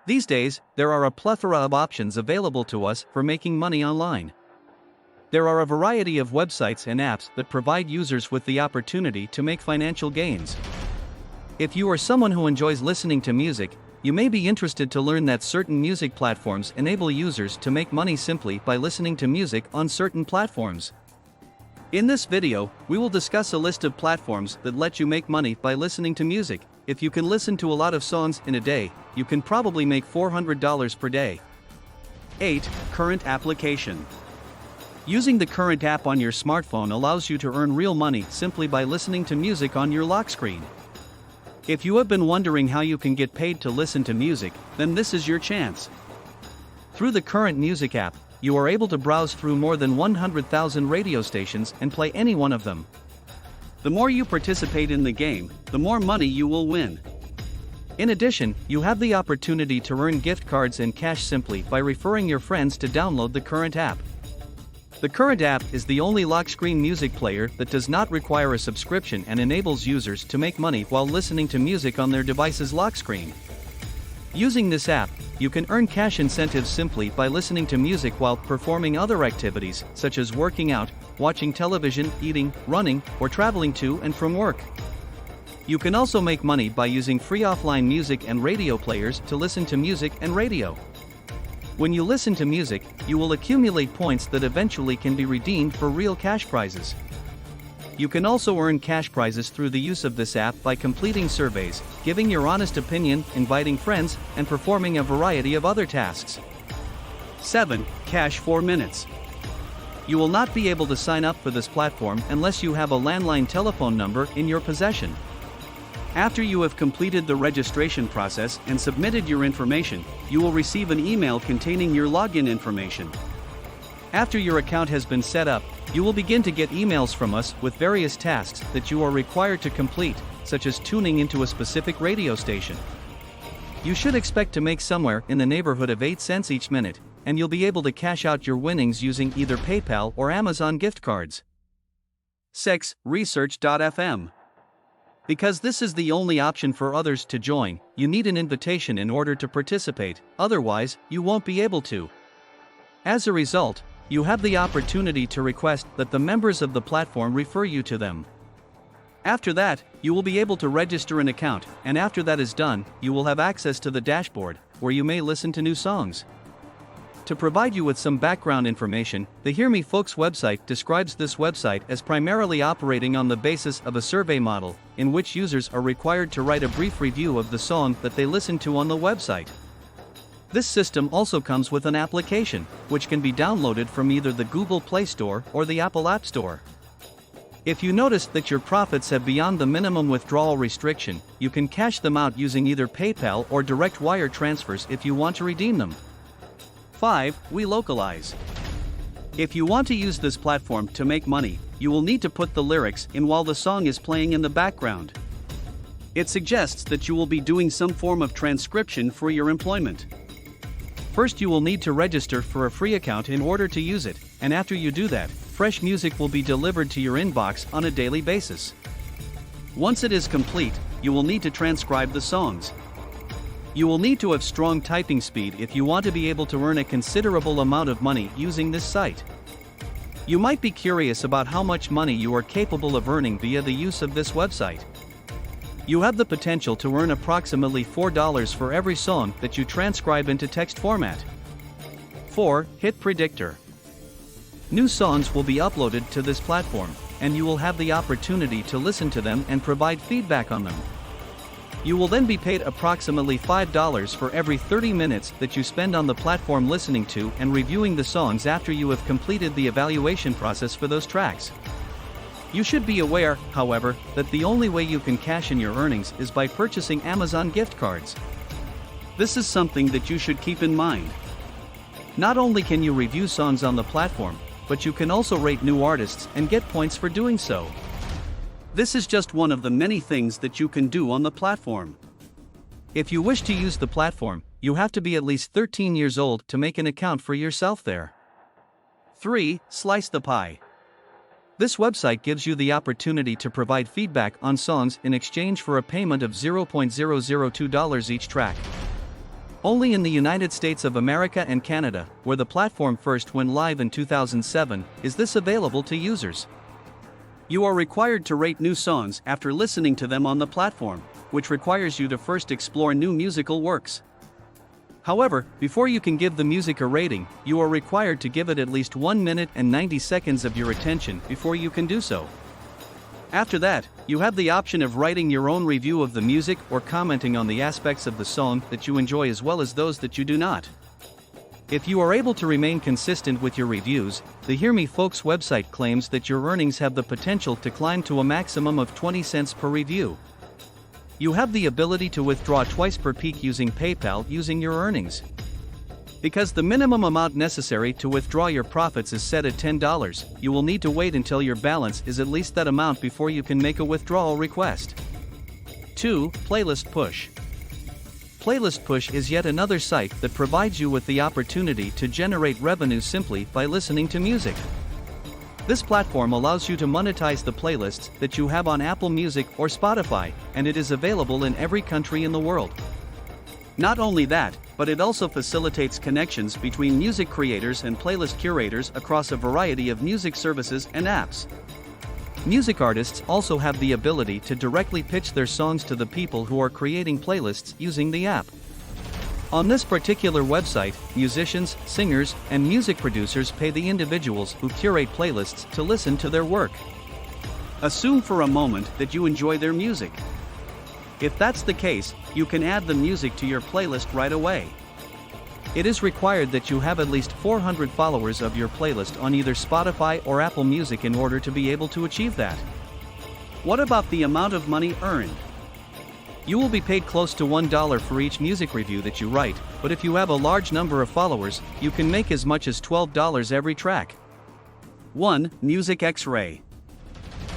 These days, there are a plethora of options available to us for making money online. There are a variety of websites and apps that provide users with the opportunity to make financial gains. If you are someone who enjoys listening to music, you may be interested to learn that certain music platforms enable users to make money simply by listening to music on certain platforms. In this video, we will discuss a list of platforms that let you make money by listening to music. If you can listen to a lot of songs in a day, you can probably make $400 per day. 8. Current application. Using the Current app on your smartphone allows you to earn real money simply by listening to music on your lock screen. If you have been wondering how you can get paid to listen to music, then this is your chance. Through the Current Music app, you are able to browse through more than 100,000 radio stations and play any one of them. The more you participate in the game, the more money you will win. In addition, you have the opportunity to earn gift cards and cash simply by referring your friends to download the Current app. The Current app is the only lock screen music player that does not require a subscription and enables users to make money while listening to music on their device's lock screen. Using this app, you can earn cash incentives simply by listening to music while performing other activities, such as working out, watching television, eating, running, or traveling to and from work. You can also make money by using free offline music and radio players to listen to music and radio. When you listen to music, you will accumulate points that eventually can be redeemed for real cash prizes. You can also earn cash prizes through the use of this app by completing surveys, giving your honest opinion, inviting friends, and performing a variety of other tasks. 7. Cash 4 minutes. You will not be able to sign up for this platform unless you have a landline telephone number in your possession. After you have completed the registration process and submitted your information, you will receive an email containing your login information. After your account has been set up, you will begin to get emails from us with various tasks that you are required to complete, such as tuning into a specific radio station. You should expect to make somewhere in the neighborhood of 8 cents each minute, and you'll be able to cash out your winnings using either PayPal or Amazon gift cards. 6. Research.fm. Because this is the only option for others to join, you need an invitation in order to participate, otherwise, you won't be able to. As a result, you have the opportunity to request that the members of the platform refer you to them. After that, you will be able to register an account, and after that is done, you will have access to the dashboard, where you may listen to new songs. To provide you with some background information, the Hear Me Folks website describes this website as primarily operating on the basis of a survey model, in which users are required to write a brief review of the song that they listen to on the website. This system also comes with an application, which can be downloaded from either the Google Play Store or the Apple App Store. If you notice that your profits have beyond the minimum withdrawal restriction, you can cash them out using either PayPal or direct wire transfers if you want to redeem them. 5. We localize. If you want to use this platform to make money, you will need to put the lyrics in while the song is playing in the background. It suggests that you will be doing some form of transcription for your employment. First, you will need to register for a free account in order to use it, and after you do that, fresh music will be delivered to your inbox on a daily basis. Once it is complete, you will need to transcribe the songs. You will need to have strong typing speed if you want to be able to earn a considerable amount of money using this site. You might be curious about how much money you are capable of earning via the use of this website. You have the potential to earn approximately $4 for every song that you transcribe into text format. 4. Hit Predictor. New songs will be uploaded to this platform, and you will have the opportunity to listen to them and provide feedback on them. You will then be paid approximately $5 for every 30 minutes that you spend on the platform listening to and reviewing the songs after you have completed the evaluation process for those tracks. You should be aware, however, that the only way you can cash in your earnings is by purchasing Amazon gift cards. This is something that you should keep in mind. Not only can you review songs on the platform, but you can also rate new artists and get points for doing so. This is just one of the many things that you can do on the platform. If you wish to use the platform, you have to be at least 13 years old to make an account for yourself there. 3. Slice the Pie. This website gives you the opportunity to provide feedback on songs in exchange for a payment of $0.002 each track. Only in the United States of America and Canada, where the platform first went live in 2007, is this available to users. You are required to rate new songs after listening to them on the platform, which requires you to first explore new musical works. However, before you can give the music a rating, you are required to give it at least 1 minute and 90 seconds of your attention before you can do so. After that, you have the option of writing your own review of the music or commenting on the aspects of the song that you enjoy as well as those that you do not. If you are able to remain consistent with your reviews, the Hear Me Folks website claims that your earnings have the potential to climb to a maximum of 20 cents per review. You have the ability to withdraw twice per peak using PayPal using your earnings. Because the minimum amount necessary to withdraw your profits is set at $10, you will need to wait until your balance is at least that amount before you can make a withdrawal request. 2. Playlist Push. Playlist Push is yet another site that provides you with the opportunity to generate revenue simply by listening to music. This platform allows you to monetize the playlists that you have on Apple Music or Spotify, and it is available in every country in the world. Not only that, but it also facilitates connections between music creators and playlist curators across a variety of music services and apps. Music artists also have the ability to directly pitch their songs to the people who are creating playlists using the app. On this particular website, musicians, singers, and music producers pay the individuals who curate playlists to listen to their work. Assume for a moment that you enjoy their music. If that's the case, you can add the music to your playlist right away. It is required that you have at least 400 followers of your playlist on either Spotify or Apple Music in order to be able to achieve that. What about the amount of money earned? You will be paid close to $1 for each music review that you write, but if you have a large number of followers, you can make as much as $12 every track. 1. Music X-Ray.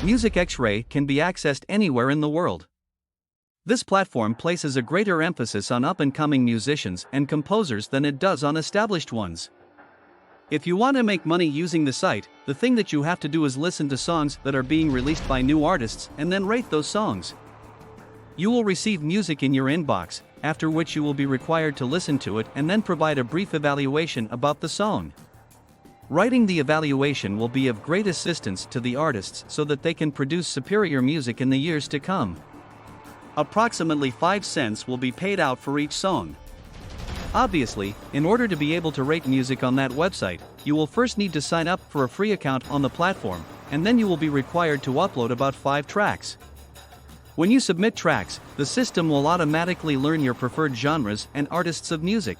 Music X-Ray can be accessed anywhere in the world. This platform places a greater emphasis on up-and-coming musicians and composers than it does on established ones. If you want to make money using the site, the thing that you have to do is listen to songs that are being released by new artists and then rate those songs. You will receive music in your inbox, after which you will be required to listen to it and then provide a brief evaluation about the song. Writing the evaluation will be of great assistance to the artists so that they can produce superior music in the years to come. Approximately 5 cents will be paid out for each song. Obviously, in order to be able to rate music on that website, you will first need to sign up for a free account on the platform, and then you will be required to upload about 5 tracks. When you submit tracks, the system will automatically learn your preferred genres and artists of music.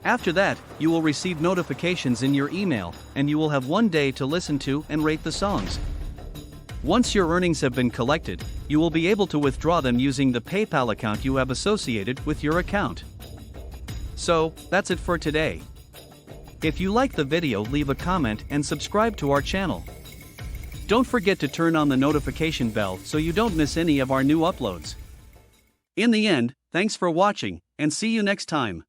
After that, you will receive notifications in your email, and you will have 1 day to listen to and rate the songs. Once your earnings have been collected, you will be able to withdraw them using the PayPal account you have associated with your account. So, that's it for today. If you like the video, leave a comment and subscribe to our channel. Don't forget to turn on the notification bell so you don't miss any of our new uploads. In the end, thanks for watching, and see you next time.